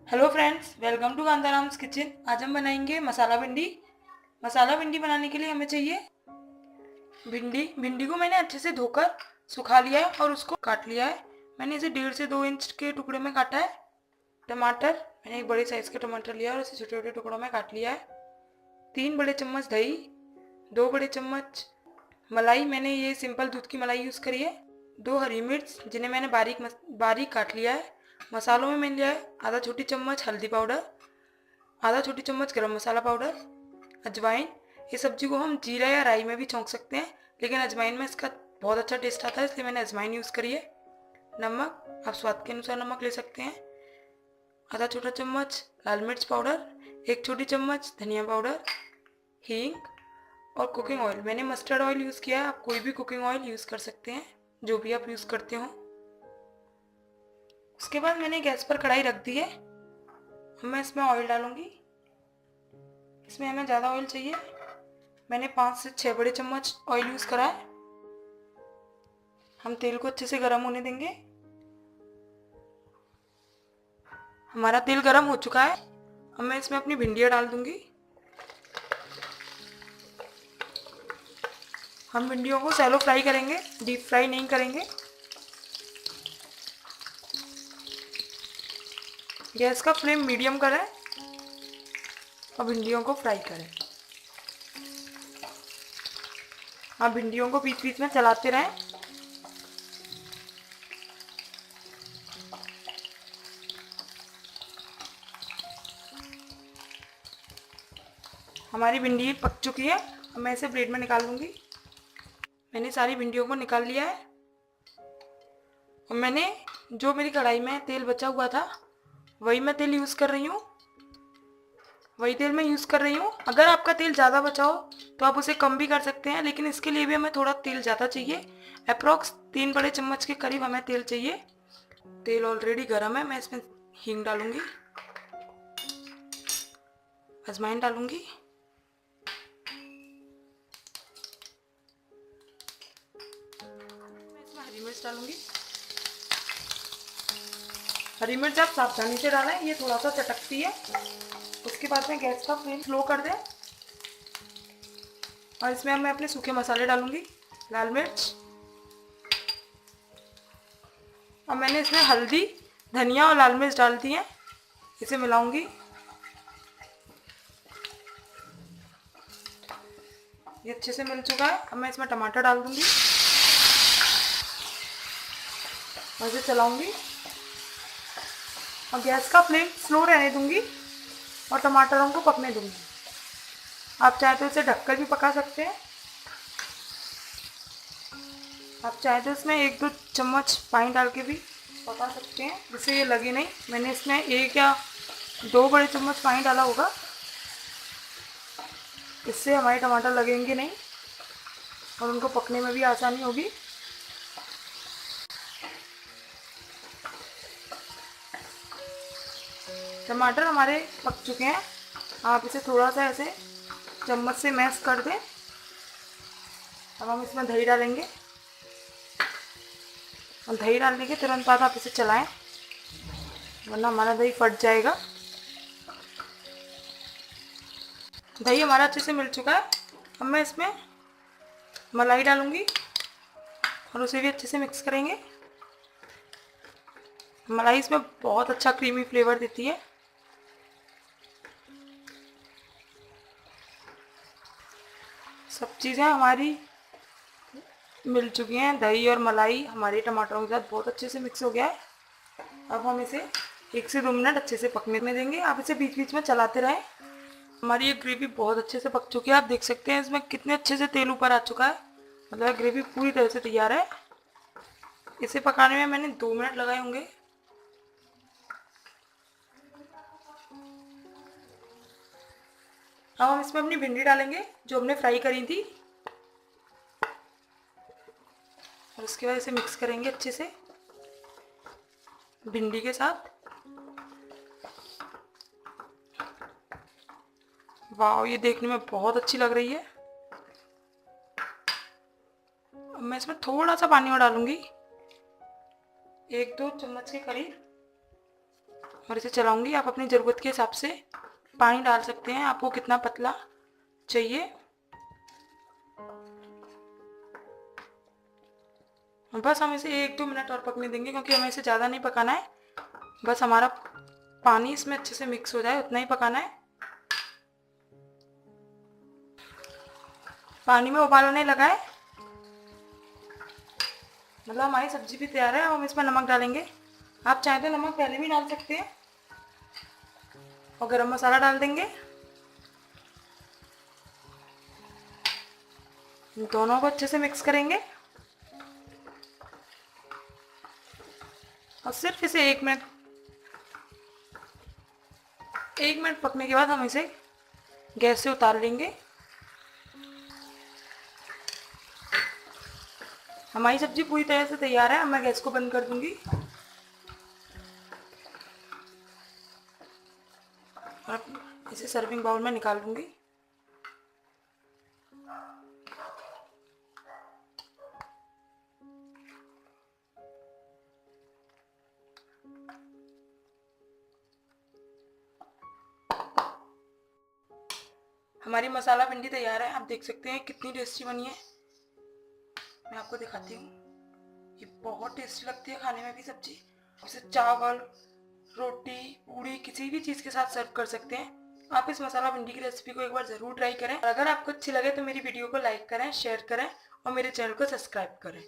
Hello friends, welcome to Kantaram's kitchen. आज हम बनाएंगे मसाला भिंडी। मसाला भिंडी बनाने के लिए हमें चाहिए भिंडी को मैंने अच्छे से धोकर सुखा लिया है और उसको काट लिया है। मैंने इसे 1.5 से 2 इंच के टुकड़े में काटा है। टमाटर, मैंने एक बड़े साइज़ का टमाटर लिया और उसे छोटे छोटे टुकड़ों में काट लिया है। 3 बड़े चम्मच दही, 2 बड़े चम्मच मलाई, मैंने ये सिंपल दूध की मलाई यूज़ करी है। 2 हरी मिर्च जिन्हें मैंने बारीक काट लिया है। मसालों में मैंने लिया है आधा छोटी चम्मच हल्दी पाउडर, आधा छोटी चम्मच गरम मसाला पाउडर, अजवाइन। इस सब्जी को हम जीरा या राई में भी छौंक सकते हैं, लेकिन अजवाइन में इसका बहुत अच्छा टेस्ट आता है, इसलिए मैंने अजवाइन यूज़ करी है। नमक, आप स्वाद के अनुसार नमक ले सकते हैं। आधा छोटा चम्मच लाल मिर्च पाउडर, 1 छोटी चम्मच धनिया पाउडर, हींग और कुकिंग ऑयल। मैंने मस्टर्ड ऑयल यूज़ किया है, आप कोई भी कुकिंग ऑयल यूज़ कर सकते हैं, जो भी आप यूज़ करते हो। उसके बाद मैंने गैस पर कढ़ाई रख दी है। अब मैं इसमें ऑयल डालूंगी। इसमें हमें ज़्यादा ऑयल चाहिए। मैंने 5 से 6 बड़े चम्मच ऑयल यूज़ करा है। हम तेल को अच्छे से गर्म होने देंगे। हमारा तेल गर्म हो चुका है। अब मैं इसमें अपनी भिंडियाँ डाल दूंगी। हम भिंडियों को शैलो फ्राई करेंगे, डीप फ्राई नहीं करेंगे। गैस का फ्लेम मीडियम करें और भिंडियों को फ्राई करें। आप भिंडियों को बीच बीच में चलाते रहें। हमारी भिंडी पक चुकी है। अब मैं इसे प्लेट में निकाल लूँगी। मैंने सारी भिंडियों को निकाल लिया है और मैंने जो मेरी कढ़ाई में तेल बचा हुआ था वही मैं तेल यूज़ कर रही हूँ। अगर आपका तेल ज़्यादा बचा हो तो आप उसे कम भी कर सकते हैं, लेकिन इसके लिए भी हमें थोड़ा तेल ज़्यादा चाहिए। अप्रॉक्स 3 बड़े चम्मच के करीब हमें तेल चाहिए। तेल ऑलरेडी गर्म है। मैं इसमें हींग डालूंगी, अजवाइन डालूंगी, मैं इसमें हरी मिर्च डालूंगी। हरी मिर्च आप सावधानी से डालें, ये थोड़ा सा चटकती है। उसके बाद में गैस का फ्लेम स्लो कर दें और इसमें मैं अपने सूखे मसाले डालूंगी। लाल मिर्च, और मैंने इसमें हल्दी, धनिया और लाल मिर्च डाल दी है। इसे मिलाऊंगी। ये अच्छे से मिल चुका है। अब मैं इसमें टमाटर डाल दूंगी और इसे चलाऊंगी और गैस का फ्लेम स्लो रहने दूंगी और टमाटरों को पकने दूंगी। आप चाहे तो इसे ढककर भी पका सकते हैं। आप चाहे तो इसमें 1-2 चम्मच पानी डाल के भी पका सकते हैं, जिससे ये लगे नहीं। मैंने इसमें 1 या 2 बड़े चम्मच पानी डाला होगा, इससे हमारे टमाटर लगेंगे नहीं और उनको पकने में भी आसानी होगी। टमाटर हमारे पक चुके हैं। आप इसे थोड़ा सा ऐसे चम्मच से मैश कर दें। अब हम इसमें दही डालेंगे और दही डालने के तुरंत बाद आप इसे चलाएं, वरना हमारा दही फट जाएगा। दही हमारा अच्छे से मिल चुका है। अब मैं इसमें मलाई डालूंगी और उसे भी अच्छे से मिक्स करेंगे। मलाई इसमें बहुत अच्छा क्रीमी फ्लेवर देती है। सब चीज़ें हमारी मिल चुकी हैं। दही और मलाई हमारे टमाटरों के साथ बहुत अच्छे से मिक्स हो गया है। अब हम इसे 1 से 2 मिनट अच्छे से पकने में देंगे। आप इसे बीच बीच में चलाते रहें। हमारी ये ग्रेवी बहुत अच्छे से पक चुकी है। आप देख सकते हैं इसमें कितने अच्छे से तेल ऊपर आ चुका है। मतलब ग्रेवी पूरी तरह से तैयार है। इसे पकाने में मैंने 2 मिनट लगाए होंगे। अब हम इसमें अपनी भिंडी डालेंगे जो हमने फ्राई करी थी और उसके बाद इसे मिक्स करेंगे अच्छे से भिंडी के साथ। वाह, ये देखने में बहुत अच्छी लग रही है। अब मैं इसमें थोड़ा सा पानी और डालूंगी, 1-2 चम्मच के करीब। और इसे चलाऊंगी। आप अपनी ज़रूरत के हिसाब से पानी डाल सकते हैं, आपको कितना पतला चाहिए। बस हम इसे 1-2 मिनट और पकने देंगे, क्योंकि हमें इसे ज़्यादा नहीं पकाना है। बस हमारा पानी इसमें अच्छे से मिक्स हो जाए उतना ही पकाना है। पानी में उबाल आने लगा है, मतलब हमारी सब्जी भी तैयार है। अब हम इसमें नमक डालेंगे। आप चाहें तो नमक पहले भी डाल सकते हैं। और गरम मसाला डाल देंगे। दोनों को अच्छे से मिक्स करेंगे और सिर्फ इसे 1 मिनट पकने के बाद हम इसे गैस से उतार लेंगे। हमारी सब्जी पूरी तरह से तैयार है। अब मैं गैस को बंद कर दूंगी और इसे सर्विंग बाउल में निकाल दूंगी। हमारी मसाला भिंडी तैयार है। आप देख सकते हैं कितनी टेस्टी बनी है। मैं आपको दिखाती हूँ। ये बहुत टेस्टी लगती है खाने में भी सब्जी। इसे चावल, रोटी, पूड़ी किसी भी चीज़ के साथ सर्व कर सकते हैं। आप इस मसाला भिंडी की रेसिपी को एक बार ज़रूर ट्राई करें। और अगर आपको अच्छी लगे तो मेरी वीडियो को लाइक करें, शेयर करें और मेरे चैनल को सब्सक्राइब करें।